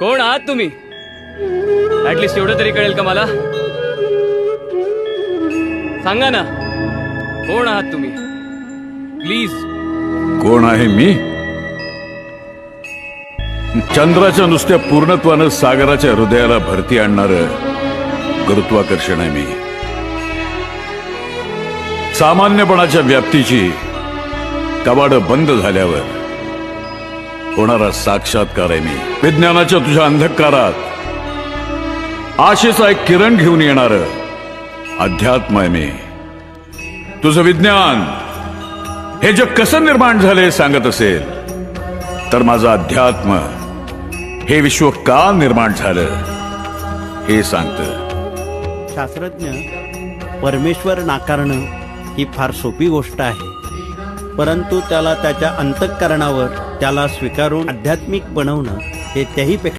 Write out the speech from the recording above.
कोण आहात तुम्ही? ऍटलिस्ट एवढं तरी कळेल का मला? सांगा ना, कोण आहात तुम्ही? प्लीज. कोण आहे मी? चंद्राच्या नुसत्या पूर्णत्वानं सागराच्या हृदयाला भरती आणणार गुरुत्वाकर्षण आहे मी. सामान्यपणाच्या व्याप्तीची कवाडं बंद झाल्यावर होणारा साक्षात्कार आहे मी. विज्ञानाच्या तुझ्या अंधकारात आशेचा एक किरण घेऊन येणार अध्यात्म आहे मी. तुझं विज्ञान हे जग कसं निर्माण झाले सांगत असेल, तर माझं अध्यात्म हे विश्व का निर्माण झालं हे सांगतं. शास्त्रज्ञ परमेश्वर नाकारणं ही फार सोपी गोष्ट आहे, परंतु त्याला त्याच्या अंतःकरणावर त्याला स्वीकारून आध्यात्मिक बनवणं हे त्याहीपेक्षा